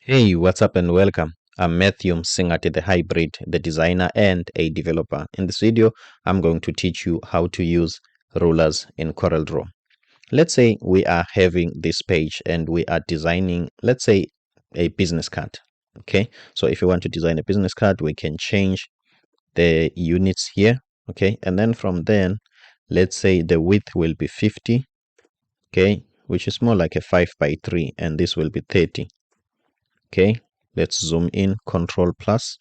Hey, what's up and welcome. I'm Matthew Singati, the hybrid, the designer and a developer. In this video, I'm going to teach you how to use rulers in CorelDRAW. Let's say we are having this page and we are designing, let's say, a business card. Okay, so if you want to design a business card, we can change the units here. Okay, and then from then, let's say the width will be 50. Okay, which is more like a 5 by 3, and this will be 30. Okay, let's zoom in, Control plus.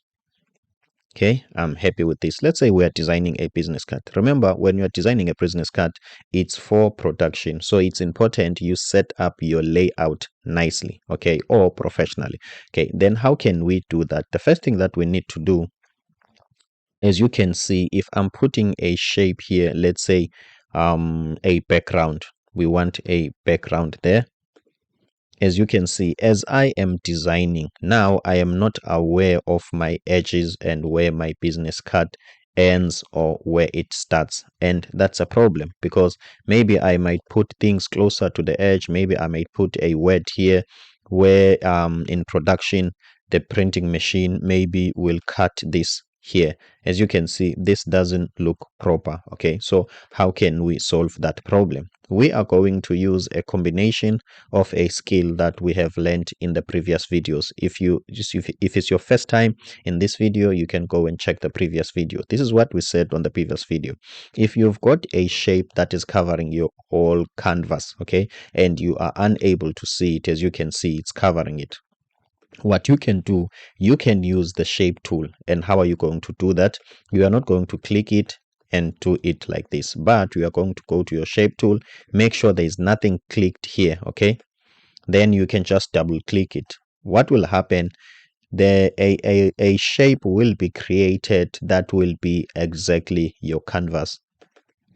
Okay, I'm happy with this. Let's say we are designing a business card. Remember, when you're designing a business card, it's for production. So it's important you set up your layout nicely, okay, or professionally. Okay, then how can we do that? The first thing that we need to do, as you can see, if I'm putting a shape here, let's say a background, we want a background there. As you can see, as I am designing now, I am not aware of my edges and where my business card ends or where it starts, and that's a problem because maybe I might put things closer to the edge. Maybe I might put a word here where in production the printing machine maybe will cut this here. As you can see, this doesn't look proper. Okay, so how can we solve that problem? We are going to use a combination of a skill that we have learned in the previous videos. If it's your first time in this video, you can go and check the previous video. This is what we said on the previous video. If you've got a shape that is covering your whole canvas, okay, and you are unable to see it, as you can see, it's covering it. What you can do, you can use the shape tool. And how are you going to do that? You are not going to click it and do it like this, but you are going to go to your shape tool, make sure there is nothing clicked here. Okay, then you can just double click it. What will happen, a shape will be created that will be exactly your canvas,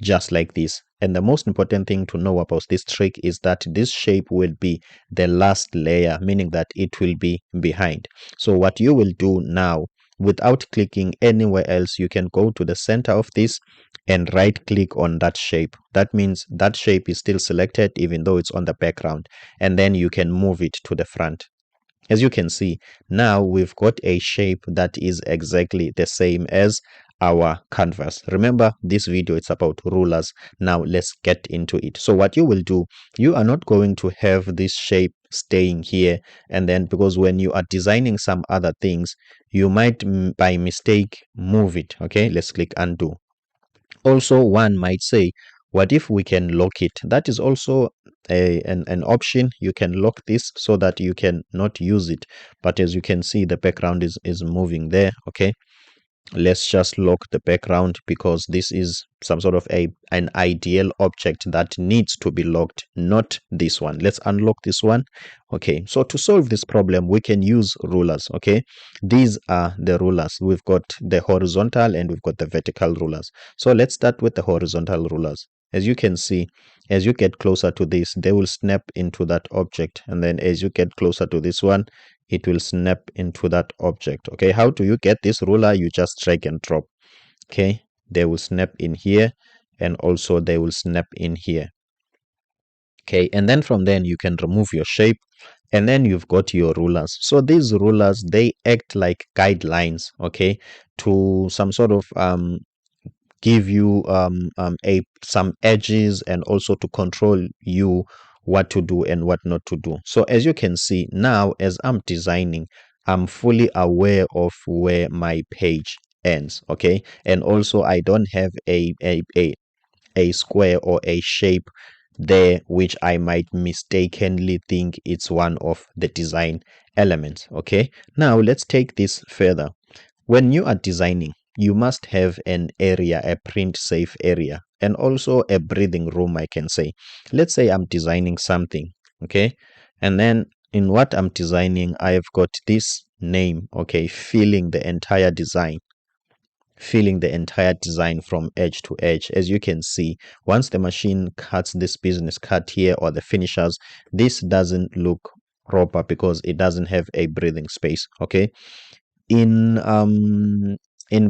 just like this. And the most important thing to know about this trick is that this shape will be the last layer, meaning that it will be behind. So what you will do now, without clicking anywhere else, you can go to the center of this and right click on that shape. That means that shape is still selected even though it's on the background, and then you can move it to the front. As you can see, now we've got a shape that is exactly the same as our canvas. Remember, this video it's about rulers. Now let's get into it. So what you will do, you are not going to have this shape staying here, and then because when you are designing some other things, you might by mistake move it. Okay, let's click undo. Also, one might say, what if we can lock it? That is also an option. You can lock this so that you can not use it, but as you can see, the background is moving there. Okay, let's just lock the background because this is some sort of an ideal object that needs to be locked, not this one. Let's unlock this one. Okay, so to solve this problem, we can use rulers. Okay, these are the rulers. We've got the horizontal and we've got the vertical rulers. So let's start with the horizontal rulers. As you can see, as you get closer to this, they will snap into that object, and then as you get closer to this one, it will snap into that object. Okay, how do you get this ruler? You just drag and drop. Okay, they will snap in here, and also they will snap in here. Okay, and then from then you can remove your shape, and then you've got your rulers. So these rulers, they act like guidelines, okay, to some sort of give you some edges, and also to control you what to do and what not to do. So as you can see now, as I'm designing, I'm fully aware of where my page ends. Okay, and also I don't have a square or a shape there which I might mistakenly think it's one of the design elements. Okay, now let's take this further. When you are designing, you must have an area, a print safe area, and also a breathing room, I can say. Let's say I'm designing something, okay? And then in what I'm designing, I've got this name, okay, filling the entire design. Filling the entire design from edge to edge. As you can see, once the machine cuts this business cut here, or the finishers, this doesn't look proper because it doesn't have a breathing space. Okay, in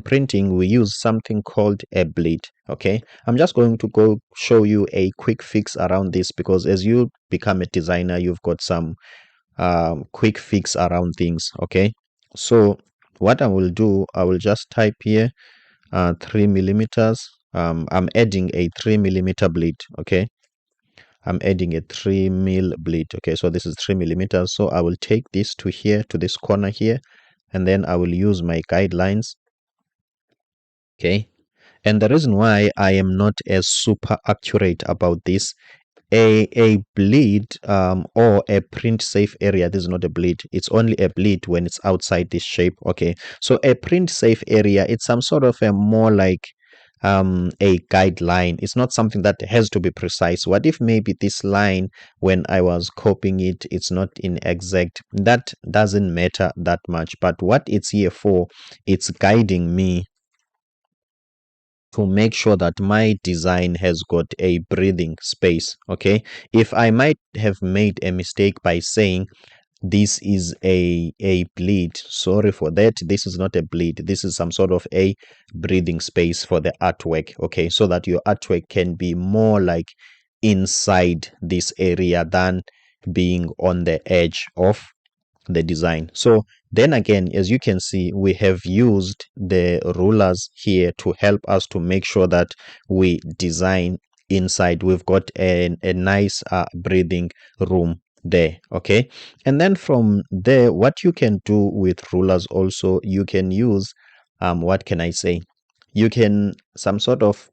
printing we use something called a bleed. Okay, I'm just going to go show you a quick fix around this, because as you become a designer, you've got some quick fix around things. Okay, so what I will do, I will just type here 3 millimeters. I'm adding a 3 millimeter bleed. Okay, I'm adding a 3 mil bleed. Okay, so this is 3 millimeters. So I will take this to here, to this corner here, and then I will use my guidelines. Okay, and the reason why I am not as super accurate about this, a bleed or a print safe area, this is not a bleed, it's only a bleed when it's outside this shape. Okay, so a print safe area, it's some sort of a more like a guideline. It's not something that has to be precise. What if maybe this line, when I was copying it, it's not in exact? That doesn't matter that much, but what it's here for, it's guiding me to make sure that my design has got a breathing space. Okay, if I might have made a mistake by saying this is a bleed, sorry for that, this is not a bleed, this is some sort of a breathing space for the artwork. Okay, so that your artwork can be more like inside this area than being on the edge of the design. So then again, as you can see, we have used the rulers here to help us to make sure that we design inside. We've got a nice breathing room there. Okay, and then from there, what you can do with rulers also, you can use what can I say, you can some sort of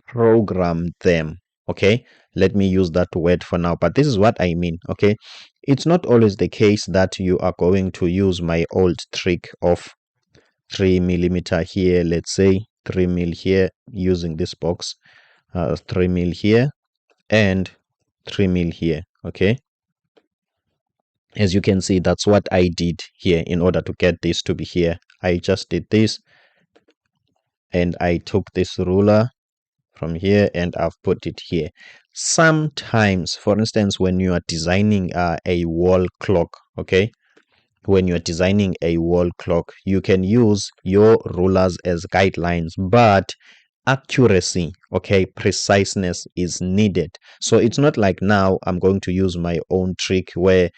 program them. Okay, let me use that word for now, but this is what I mean. Okay, it's not always the case that you are going to use my old trick of 3 millimeter here, let's say 3 mil here, using this box, 3 mil here and 3 mil here. Okay, as you can see, that's what I did here in order to get this to be here. I just did this and I took this ruler from here and I've put it here. Sometimes, for instance, when you are designing a wall clock, okay, when you're designing a wall clock, you can use your rulers as guidelines, but accuracy, okay, preciseness is needed. So it's not like now I'm going to use my own trick where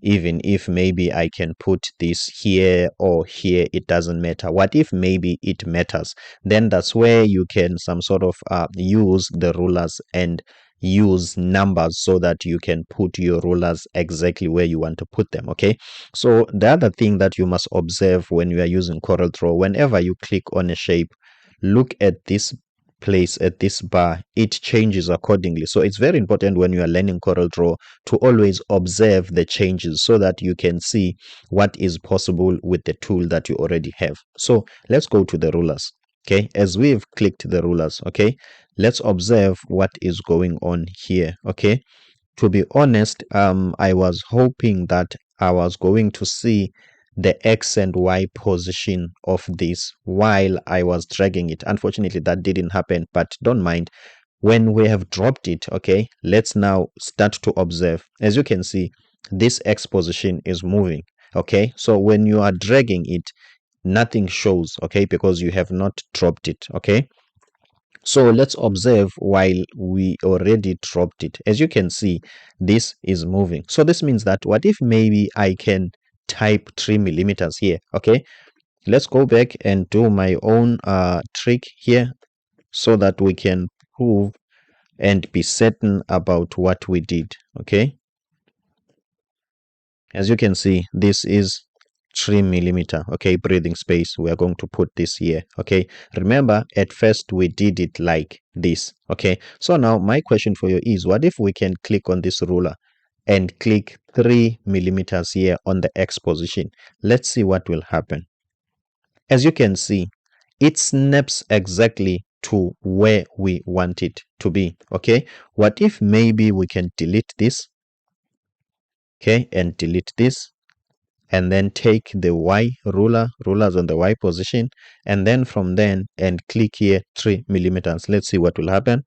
even if maybe I can put this here or here, it doesn't matter. What if maybe it matters? Then that's where you can some sort of use the rulers and use numbers so that you can put your rulers exactly where you want to put them. Okay, so the other thing that you must observe when you are using CorelDRAW, whenever you click on a shape, look at this place, at this bar, it changes accordingly. So it's very important when you are learning CorelDRAW to always observe the changes so that you can see what is possible with the tool that you already have. So let's go to the rulers. Okay, as we've clicked the rulers, okay, let's observe what is going on here. Okay, to be honest, I was hoping that I was going to see the X and Y position of this while I was dragging it. Unfortunately, that didn't happen, but don't mind. When we have dropped it, okay, let's now start to observe. As you can see, this X position is moving. Okay, so when you are dragging it, nothing shows, okay, because you have not dropped it. Okay, so let's observe while we already dropped it. As you can see, this is moving. So this means that what if maybe I can type 3 millimeters here? Okay, let's go back and do my own trick here so that we can prove and be certain about what we did. Okay, as you can see, this is 3 millimeter. Okay, breathing space, we are going to put this here. Okay, remember at first we did it like this. Okay, so now my question for you is, what if we can click on this ruler and click 3 millimeters here on the X position? Let's see what will happen. As you can see, it snaps exactly to where we want it to be. Okay, what if maybe we can delete this? Okay, and delete this, and then take the Y rulers on the Y position, and then from then and click here 3 millimeters. Let's see what will happen.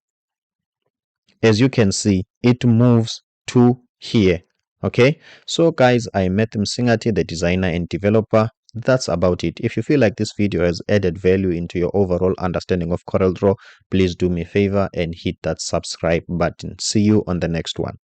As you can see, it moves to here. Okay, so guys, I'm Matthew Msingati, the designer and developer. That's about it. If you feel like this video has added value into your overall understanding of CorelDRAW, please do me a favor and hit that subscribe button. See you on the next one.